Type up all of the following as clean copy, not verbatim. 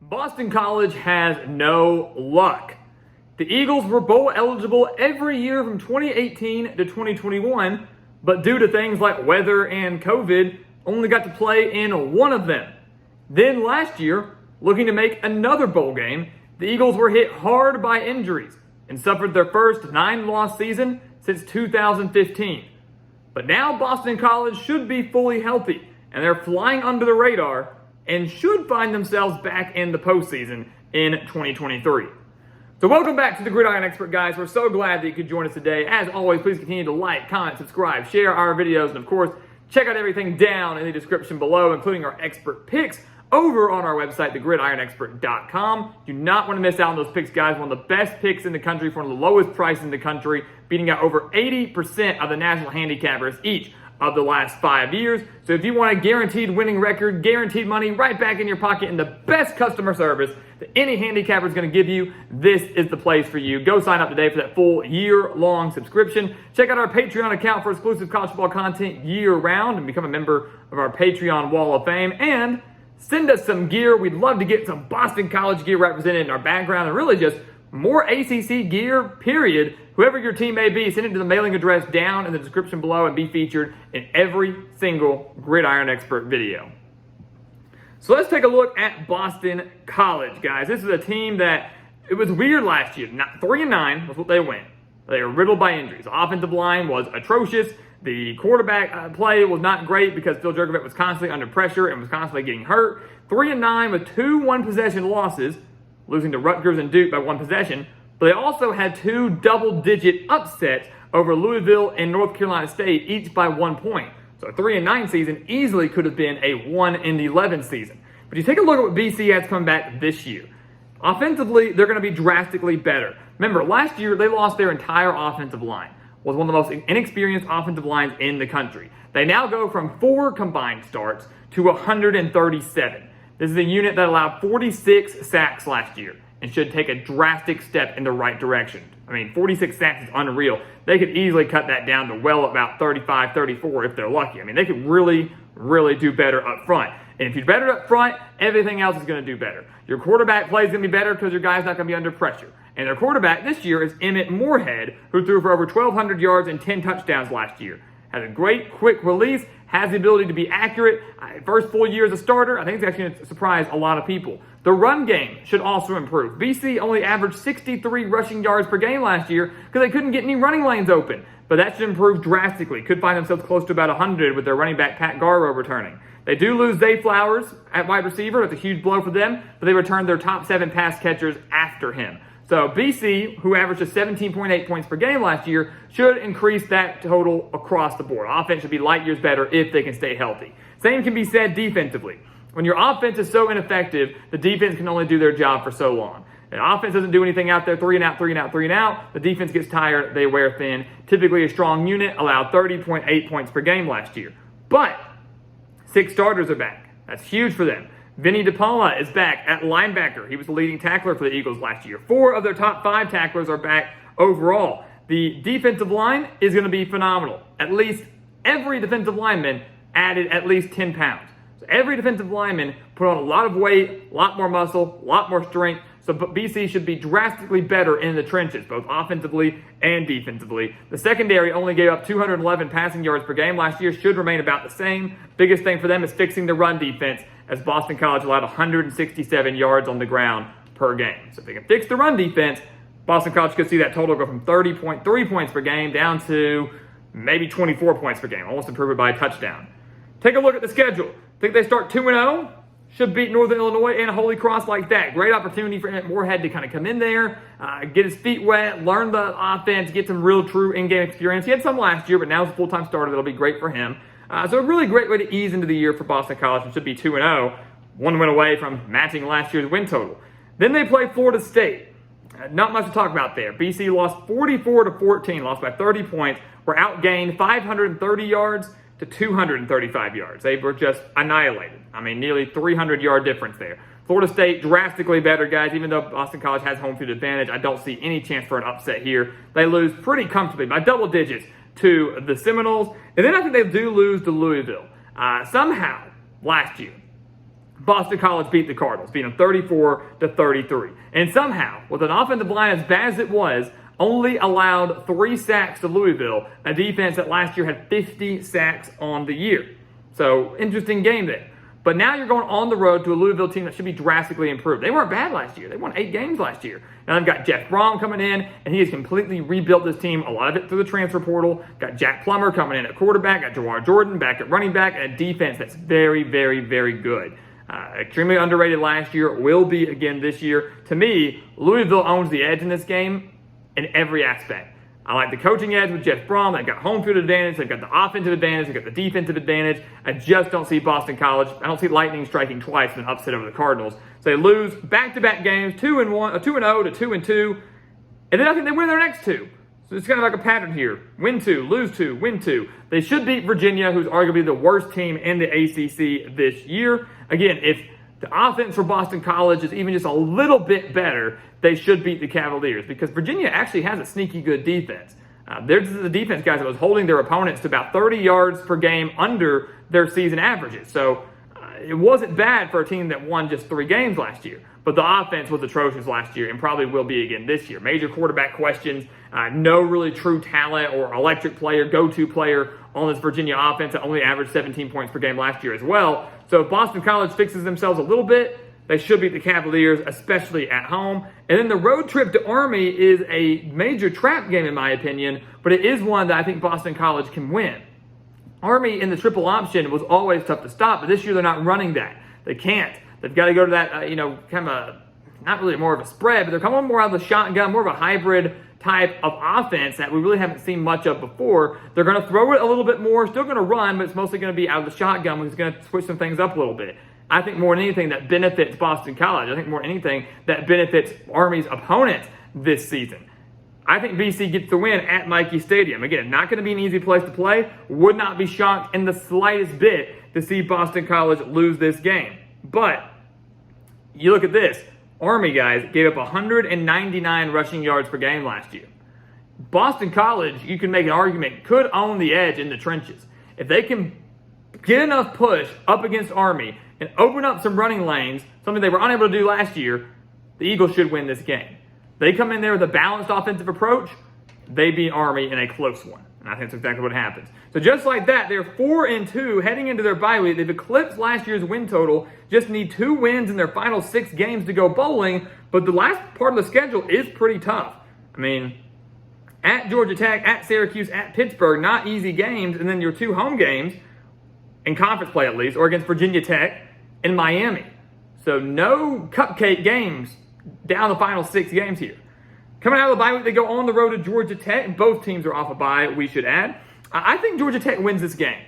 Boston College has no luck. The Eagles were bowl eligible every year from 2018 to 2021, but due to things like weather and COVID, only got to play in one of them. Then last year, looking to make another bowl game, the Eagles were hit hard by injuries and suffered their first 9-loss season since 2015. But now Boston College should be fully healthy, and they're flying under the radar and should find themselves back in the postseason in 2023. So welcome back to the Gridiron Expert, guys. We're so glad that you could join us today. As always, please continue to like, comment, subscribe, share our videos, and of course, check out everything down in the description below, including our expert picks over on our website, thegridironexpert.com. Do not want to miss out on those picks, guys. One of the best picks in the country for one of the lowest prices in the country, beating out over 80% of the national handicappers each of the last 5 years. So if you want a guaranteed winning record, guaranteed money right back in your pocket, and the best customer service that any handicapper is going to give you, this is the place for you. Go sign up today for that full year-long subscription. Check out our Patreon account for exclusive college football content year-round and become a member of our Patreon Wall of Fame. And send us some gear. We'd love to get some Boston College gear represented in our background, and really just more ACC gear, period. Whoever your team may be, send it to the mailing address down in the description below and be featured in every single Gridiron Expert video. So let's take a look at Boston College, guys. This is a team that, it was weird last year. 3-9 was what they went. They were riddled by injuries. The offensive line was atrocious. The quarterback play was not great because Phil Jurkovec was constantly under pressure and was constantly getting hurt. 3-9 with 2 one-possession losses, losing to Rutgers and Duke by 1 possession. But they also had 2 double-digit upsets over Louisville and North Carolina State, each by 1 point. So a 3-9 season easily could have been a 1-11 season. But you take a look at what BC has come back this year. Offensively, they're going to be drastically better. Remember, last year they lost their entire offensive line. Was one of the most inexperienced offensive lines in the country. They now go from 4 combined starts to 137. This is a unit that allowed 46 sacks last year and should take a drastic step in the right direction. I mean, 46 sacks is unreal. They could easily cut that down to well about 35, 34 if they're lucky. I mean, they could really, really do better up front. And if you're better up front, everything else is going to do better. Your quarterback play is going to be better because your guy's not going to be under pressure. And their quarterback this year is Emmett Moorhead, who threw for over 1,200 yards and 10 touchdowns last year. Has a great quick release, has the ability to be accurate. First full year as a starter, I think it's actually going to surprise a lot of people. The run game should also improve. BC only averaged 63 rushing yards per game last year because they couldn't get any running lanes open. But that should improve drastically. Could find themselves close to about 100 with their running back Pat Garrow returning. They do lose Zay Flowers at wide receiver. That's a huge blow for them. But they returned their top 7 pass catchers after him. So BC, who averaged 17.8 points per game last year, should increase that total across the board. Offense should be light years better if they can stay healthy. Same can be said defensively. When your offense is so ineffective, the defense can only do their job for so long. The offense doesn't do anything out there, 3 and out, 3 and out, 3 and out. The defense gets tired, they wear thin. Typically a strong unit allowed 30.8 points per game last year. But 6 starters are back. That's huge for them. Vinny DePaula is back at linebacker. He was the leading tackler for the Eagles last year. 4 of their top 5 tacklers are back overall. The defensive line is going to be phenomenal. At least every defensive lineman added at least 10 pounds. So every defensive lineman put on a lot of weight, a lot more muscle, a lot more strength. So BC should be drastically better in the trenches, both offensively and defensively. The secondary only gave up 211 passing yards per game last year, should remain about the same. Biggest thing for them is fixing the run defense, as Boston College allowed 167 yards on the ground per game. So if they can fix the run defense, Boston College could see that total go from 30.3 points per game down to maybe 24 points per game, almost improve it by a touchdown. Take a look at the schedule. Think they start 2-0? Should beat Northern Illinois and Holy Cross like that. Great opportunity for Emmett Moorhead to kind of come in there, get his feet wet, learn the offense, get some real true in-game experience. He had some last year, but now he's a full-time starter. That'll be great for him. So a really great way to ease into the year for Boston College, which should be 2-0. 1 win away from matching last year's win total. Then they play Florida State. Not much to talk about there. BC lost 44-14, lost by 30 points, were outgained 530 yards to 235 yards. They were just annihilated. I mean, nearly 300-yard difference there. Florida State drastically better, guys. Even though Boston College has home field advantage, I don't see any chance for an upset here. They lose pretty comfortably by double digits to the Seminoles. And then I think they do lose to Louisville. Somehow, last year, Boston College beat the Cardinals, beat them 34-33. And somehow, with an offensive line as bad as it was, only allowed 3 sacks to Louisville, a defense that last year had 50 sacks on the year. So, interesting game there. But now you're going on the road to a Louisville team that should be drastically improved. They weren't bad last year. They won 8 games last year. Now they've got Jeff Brom coming in, and he has completely rebuilt this team, a lot of it through the transfer portal. Got Jack Plummer coming in at quarterback, got Jawar Jordan back at running back, and a defense that's very, very, very good. Extremely underrated last year, will be again this year. To me, Louisville owns the edge in this game in every aspect. I like the coaching edge with Jeff Brom. They've got home field advantage. They've got the offensive advantage. They've got the defensive advantage. I just don't see Boston College. I don't see Lightning striking twice in an upset over the Cardinals. So they lose back-to-back games, 2-1, 2-0 to 2-2, and then I think they win their next 2. So it's kind of like a pattern here. Win 2, lose 2, win 2. They should beat Virginia, who's arguably the worst team in the ACC this year. Again, if the offense for Boston College is even just a little bit better, they should beat the Cavaliers because Virginia actually has a sneaky good defense. They're the defense guys that was holding their opponents to about 30 yards per game under their season averages. So it wasn't bad for a team that won just 3 games last year. But the offense was atrocious last year and probably will be again this year. Major quarterback questions, no really true talent or electric player, go-to player on this Virginia offense that only averaged 17 points per game last year as well. So if Boston College fixes themselves a little bit, they should beat the Cavaliers, especially at home. And then the road trip to Army is a major trap game in my opinion, but it is one that I think Boston College can win. Army in the triple option was always tough to stop, but this year they're not running that. They can't. They've got to go to that, kind of not really more of a spread, but they're coming more out of the shotgun, more of a hybrid type of offense that we really haven't seen much of before. They're going to throw it a little bit more, still going to run, but it's mostly going to be out of the shotgun, which is going to switch some things up a little bit. I think more than anything that benefits Boston College. I think more than anything that benefits Army's opponents this season. I think BC gets the win at Michie Stadium. Again, not going to be an easy place to play. Would not be shocked in the slightest bit to see Boston College lose this game. But you look at this. Army, guys, gave up 199 rushing yards per game last year. Boston College, you can make an argument, could own the edge in the trenches. If they can get enough push up against Army and open up some running lanes, something they were unable to do last year, the Eagles should win this game. They come in there with a balanced offensive approach, they beat Army in a close one. And I think that's exactly what happens. So just like that, they're 4-2 heading into their bye week. They've eclipsed last year's win total. Just need 2 wins in their final 6 games to go bowling. But the last part of the schedule is pretty tough. I mean, at Georgia Tech, at Syracuse, at Pittsburgh, not easy games. And then your 2 home games, in conference play at least, or against Virginia Tech and Miami. So no cupcake games down the final 6 games here. Coming out of the bye week, they go on the road to Georgia Tech. Both teams are off a bye, we should add. I think Georgia Tech wins this game.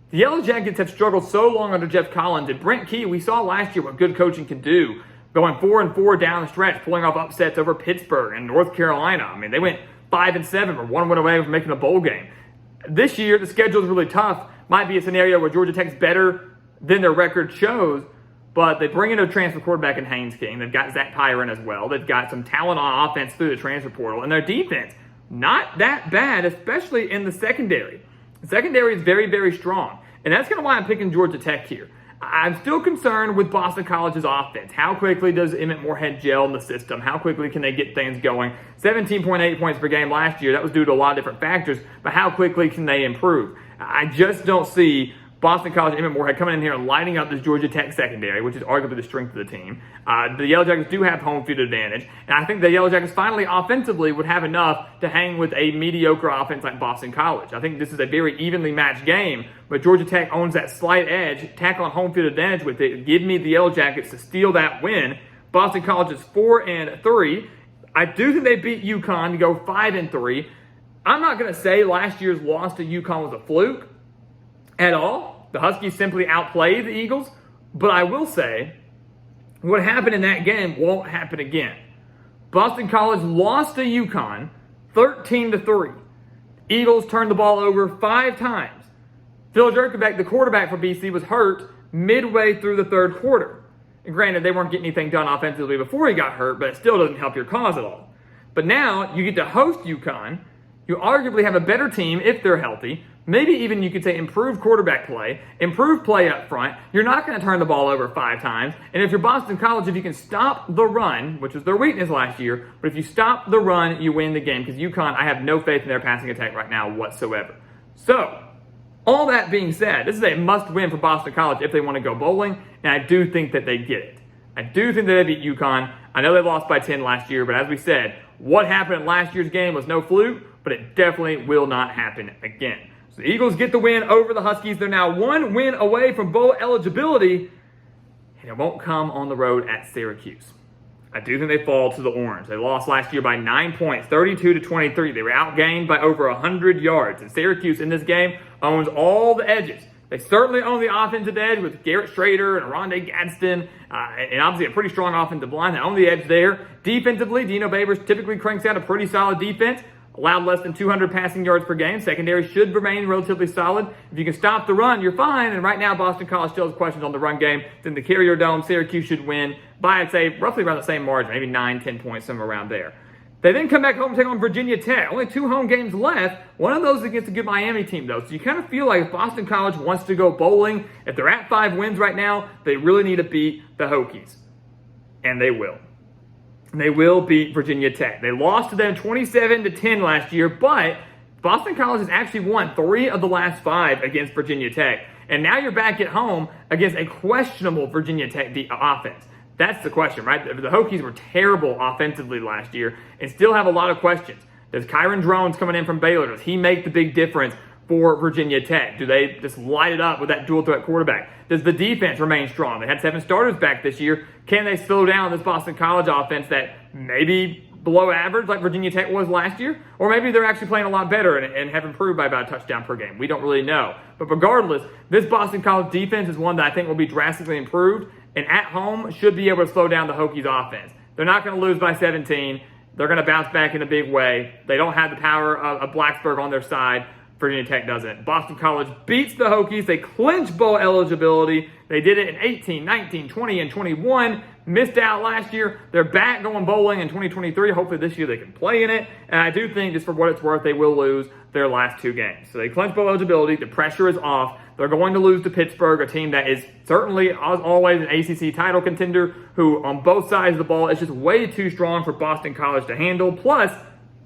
The Yellow Jackets have struggled so long under Jeff Collins. And Brent Key, we saw last year what good coaching can do. Going 4-4 down the stretch, pulling off upsets over Pittsburgh and North Carolina. I mean, they went 5-7 or 1 win away from making a bowl game. This year, the schedule is really tough. Might be a scenario where Georgia Tech's better than their record shows. But they bring in a transfer quarterback in Haynes King. They've got Zach Pyron as well. They've got some talent on offense through the transfer portal. And their defense, not that bad, especially in the secondary. The secondary is very, very strong. And that's kind of why I'm picking Georgia Tech here. I'm still concerned with Boston College's offense. How quickly does Emmett Morehead gel in the system? How quickly can they get things going? 17.8 points per game last year. That was due to a lot of different factors. But how quickly can they improve? I just don't see Boston College, Emmett Morehead coming in here and lighting up this Georgia Tech secondary, which is arguably the strength of the team. The Yellow Jackets do have home field advantage, and I think the Yellow Jackets finally offensively would have enough to hang with a mediocre offense like Boston College. I think this is a very evenly matched game, but Georgia Tech owns that slight edge. Tack on home field advantage with it. Give me the Yellow Jackets to steal that win. Boston College is 4-3. I do think they beat UConn to go 5-3. I'm not going to say last year's loss to UConn was a fluke at all. The Huskies simply outplayed the Eagles. But I will say, what happened in that game won't happen again. Boston College lost to UConn 13-3. Eagles turned the ball over 5 times. Phil Jerkovic, the quarterback for BC, was hurt midway through the 3rd quarter. And granted, they weren't getting anything done offensively before he got hurt, but it still doesn't help your cause at all. But now you get to host UConn. You arguably have a better team if they're healthy. maybe even you could say improved quarterback play, improved play up front. You're not going to turn the ball over 5 times. And if you're Boston College, if you can stop the run, which was their weakness last year, but if you stop the run, you win the game. Because UConn, I have no faith in their passing attack right now whatsoever. So, all that being said, this is a must-win for Boston College if they want to go bowling, and I do think that they get it. I do think that they beat UConn. I know they lost by 10 last year, but as we said, what happened in last year's game was no fluke, but it definitely will not happen again. So the Eagles get the win over the Huskies. They're now 1 win away from bowl eligibility, and it won't come on the road at Syracuse. I do think they fall to the Orange. They lost last year by 9 points, 32-23. They were outgained by over 100 yards. And Syracuse in this game owns all the edges. They certainly own the offensive edge with Garrett Schrader and Rondé Gadsden, and obviously a pretty strong offensive line. They own the edge there. Defensively, Dino Babers typically cranks out a pretty solid defense. Allowed less than 200 passing yards per game. Secondary should remain relatively solid. If you can stop the run, you're fine. And right now, Boston College still has questions on the run game. It's in the Carrier Dome. Syracuse should win by, I'd say, roughly around the same margin, maybe 9-10 points, somewhere around there. They then come back home and take on Virginia Tech. Only 2 home games left. One of those against a good Miami team, though. So you kind of feel like if Boston College wants to go bowling, if they're at 5 wins right now, they really need to beat the Hokies. And they will. They will beat Virginia Tech. They lost to them 27-10 last year, but Boston College has actually won 3 of the last 5 against Virginia Tech. And now you're back at home against a questionable Virginia Tech offense. That's the question, right? The Hokies were terrible offensively last year and still have a lot of questions. Does Kyron Drones coming in from Baylor, does he make the big difference for Virginia Tech? Do they just light it up with that dual threat quarterback? Does the defense remain strong? They had 7 starters back this year. Can they slow down this Boston College offense that maybe below average like Virginia Tech was last year? Or maybe they're actually playing a lot better and have improved by about a touchdown per game. We don't really know. But regardless, this Boston College defense is one that I think will be drastically improved, and at home should be able to slow down the Hokies offense. They're not going to lose by 17. They're going to bounce back in a big way. They don't have the power of Blacksburg on their side. Virginia Tech doesn't. Boston College beats the Hokies. They clinch bowl eligibility. They did it in 18, 19, 20, and 21. Missed out last year. They're back going bowling in 2023. Hopefully this year they can play in it. And I do think, just for what it's worth, they will lose their last 2 games. So they clinch bowl eligibility. The pressure is off. They're going to lose to Pittsburgh, a team that is certainly, as always, an ACC title contender, who on both sides of the ball is just way too strong for Boston College to handle. Plus,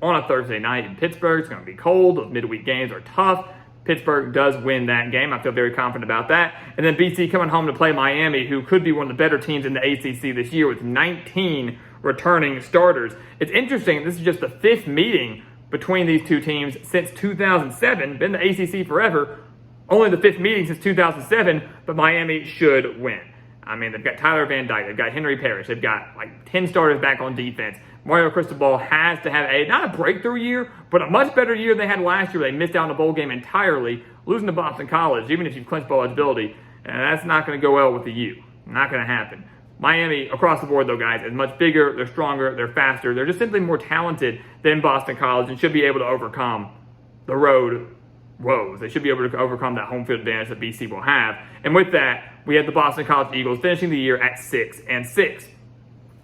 on a Thursday night in Pittsburgh, it's going to be cold. Those midweek games are tough. Pittsburgh does win that game. I feel very confident about that. And then BC coming home to play Miami, who could be one of the better teams in the ACC this year with 19 returning starters. It's interesting. This is just the 5th meeting between these 2 teams since 2007. Been the ACC forever. Only the 5th meeting since 2007, but Miami should win. I mean, they've got Tyler Van Dyke. They've got Henry Parrish. They've got like 10 starters back on defense. Mario Cristobal has to have not a breakthrough year, but a much better year than they had last year. They missed out on the bowl game entirely, losing to Boston College, even if you've clinched bowl eligibility. And that's not going to go well with the U. Not going to happen. Miami, across the board, though, guys, is much bigger. They're stronger. They're faster. They're just simply more talented than Boston College and should be able to overcome the road woes. They should be able to overcome that home field advantage that BC will have. And with that, we have the Boston College Eagles finishing the year at 6-6.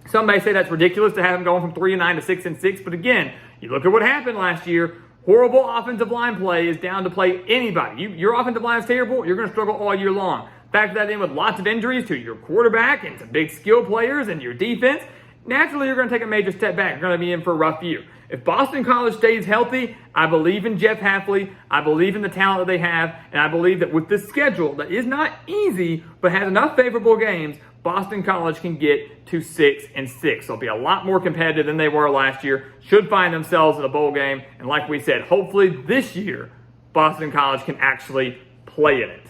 Some may say that's ridiculous to have them going from 3-9 to 6-6, but again, you look at what happened last year. Horrible offensive line play is down to play anybody. Your offensive line is terrible, you're going to struggle all year long. Factor that in with lots of injuries to your quarterback and some big skill players and your defense. Naturally, you're going to take a major step back. You're going to be in for a rough year. If Boston College stays healthy, I believe in Jeff Hafley. I believe in the talent that they have. And I believe that with this schedule that is not easy, but has enough favorable games, Boston College can get to 6-6. They'll be a lot more competitive than they were last year. Should find themselves in a bowl game. And like we said, hopefully this year, Boston College can actually play in it.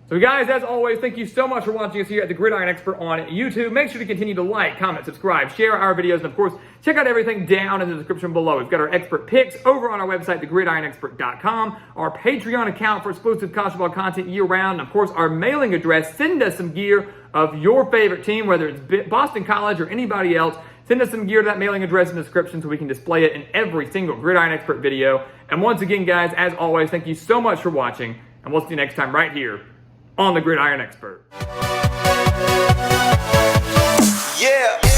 So guys, as always, thank you so much for watching us here at the Gridiron Expert on YouTube. Make sure to continue to like, comment, subscribe, share our videos, and of course, check out everything down in the description below. We've got our expert picks over on our website, thegridironexpert.com, our Patreon account for exclusive college football content year-round, and of course, our mailing address. Send us some gear of your favorite team, whether it's Boston College or anybody else. Send us some gear to that mailing address in the description so we can display it in every single Gridiron Expert video. And once again, guys, as always, thank you so much for watching, and we'll see you next time right here on the Gridiron Expert. Yeah.